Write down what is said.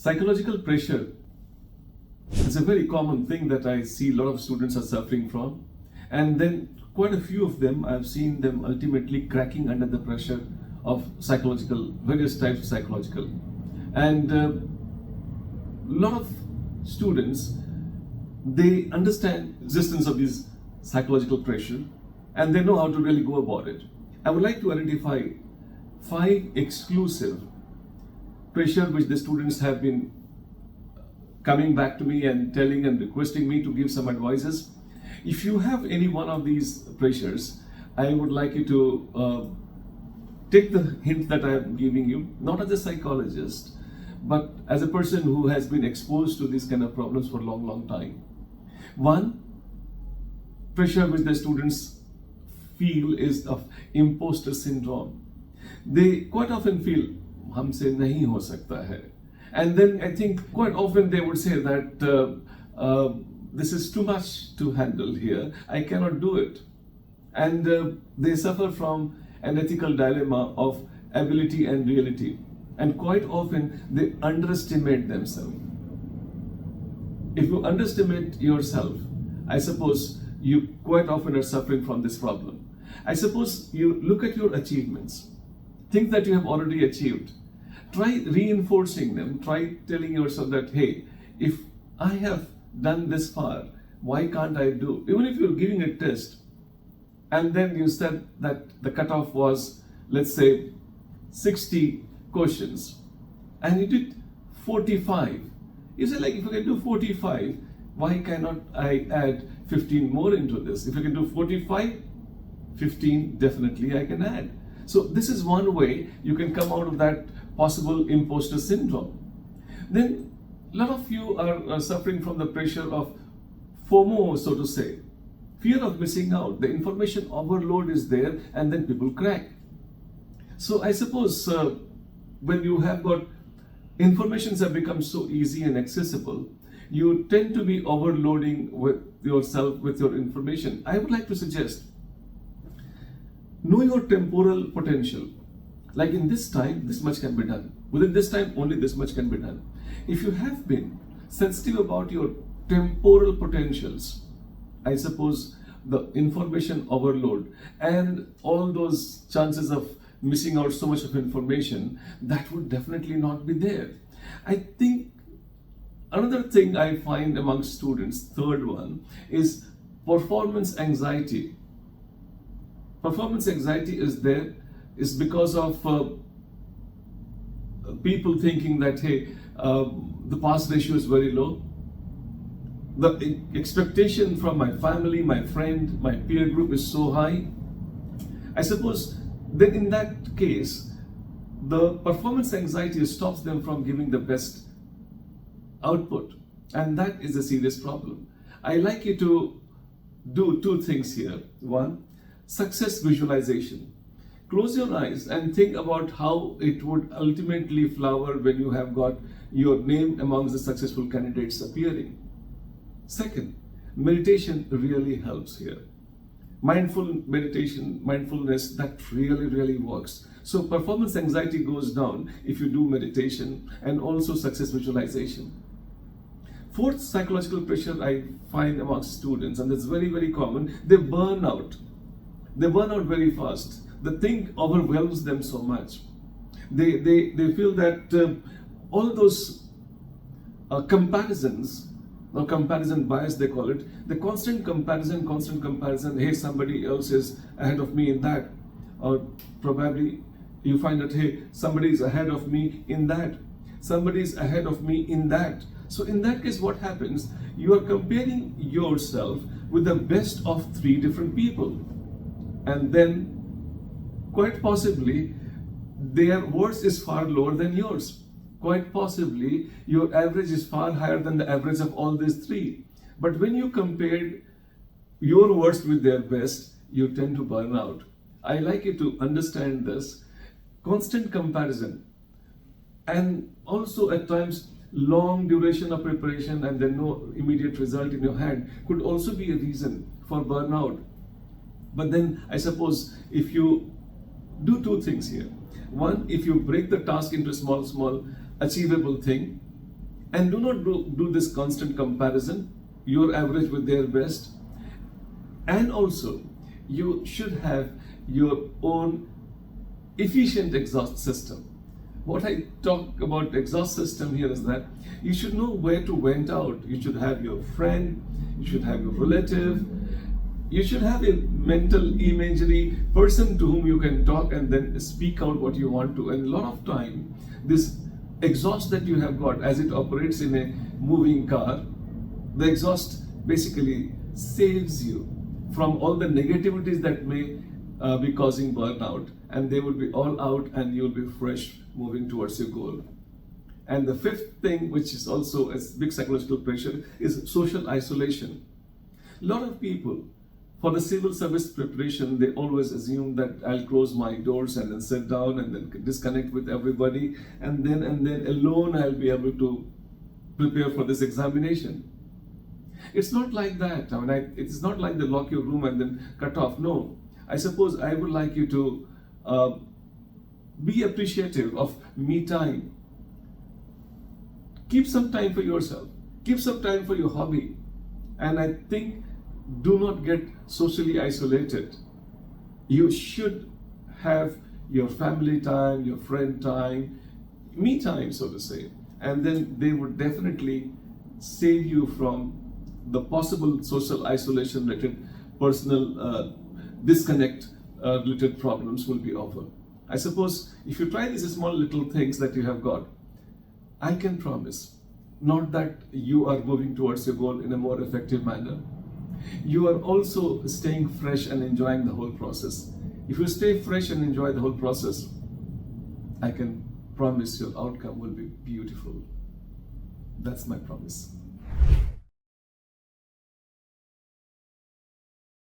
Psychological pressure is a very common thing that I see a lot of students are suffering from, and then quite a few of them I've seen them ultimately cracking under the pressure of various types of psychological. And a lot of students, they understand the existence of this psychological pressure and they know how to really go about it. I would like to identify 5 exclusive pressure which the students have been coming back to me and telling and requesting me to give some advices. If you have any one of these pressures, I would like you to take the hint that I am giving you, not as a psychologist, but as a person who has been exposed to these kind of problems for a long time. One pressure which the students feel is of imposter syndrome. They quite often feel, हमसे नहीं हो सकता है. And then I think quite often they would say that this is too much to handle here, I cannot do it. And they suffer from an ethical dilemma of ability and reality. And quite often they underestimate themselves. If you underestimate yourself, I suppose you quite often are suffering from this problem. I suppose you look at your achievements, things that you have already achieved. Try reinforcing them, try telling yourself that, hey, if I have done this far, why can't I do? Even if you're giving a test, and then you said that the cutoff was, let's say, 60 questions, and you did 45. You say, like, if I can do 45, why cannot I add 15 more into this? If I can do 45, 15, definitely I can add. So this is one way you can come out of that possible imposter syndrome. Then a lot of you are suffering from the pressure of FOMO, so to say. Fear of missing out. The information overload is there and then people crack. So I suppose when you have got informations have become so easy and accessible, you tend to be overloading with yourself, with your information. I would like to suggest, know your temporal potential. Like in this time, this much can be done. Within this time, only this much can be done. If you have been sensitive about your temporal potentials, I suppose the information overload and all those chances of missing out so much of information, that would definitely not be there. I think another thing I find among students, third one, is performance anxiety. Performance anxiety is there is because of people thinking that, hey, the pass ratio is very low. The expectation from my family, my friend, my peer group is so high. I suppose then in that case, the performance anxiety stops them from giving the best output. And that is a serious problem. I like you to do 2 things here. One, success visualization. Close your eyes and think about how it would ultimately flower when you have got your name amongst the successful candidates appearing. Second, meditation really helps here. Mindful meditation, mindfulness, that really works. So performance anxiety goes down if you do meditation and also success visualization. Fourth psychological pressure I find amongst students, and it's very common, they burn out. They burn out very fast. The thing overwhelms them so much. They feel that all those comparisons, or comparison bias they call it, the constant comparison, hey, somebody else is ahead of me in that, or probably you find that, hey, somebody is ahead of me in that, somebody is ahead of me in that. So in that case, what happens? You are comparing yourself with the best of 3 different people, and then quite possibly their worth is far lower than yours. Quite possibly your average is far higher than the average of all these 3. But when you compare your worst with their best, you tend to burn out. I like you to understand this. Constant comparison, and also at times long duration of preparation and then no immediate result in your hand could also be a reason for burnout. But then I suppose if you do 2 things here. One, if you break the task into small achievable thing, And do not do this constant comparison, your average with their best. And also, you should have your own efficient exhaust system. What I talk about exhaust system here is that you should know where to vent out. You should have your friend, you should have your relative, you should have a mental imagery person to whom you can talk and then speak out what you want to. And a lot of time, this exhaust that you have got, as it operates in a moving car, the exhaust basically saves you from all the negativities that may be causing burnout, and they will be all out and you'll be fresh moving towards your goal. And the fifth thing, which is also a big psychological pressure, is social isolation. A lot of people, for the civil service preparation, they always assume that I'll close my doors and then sit down and then disconnect with everybody, and then alone I'll be able to prepare for this examination. It's not like that. It's not like they lock your room and then cut off. No. I suppose I would like you to be appreciative of me time. Keep some time for yourself. Keep some time for your hobby. And I think do not get socially isolated. You should have your family time, your friend time, me time, so to say. And then they would definitely save you from the possible social isolation related, personal disconnect related problems will be over. I suppose if you try these small little things that you have got, I can promise not that you are moving towards your goal in a more effective manner. You are also staying fresh and enjoying the whole process. If you stay fresh and enjoy the whole process, I can promise your outcome will be beautiful. That's my promise.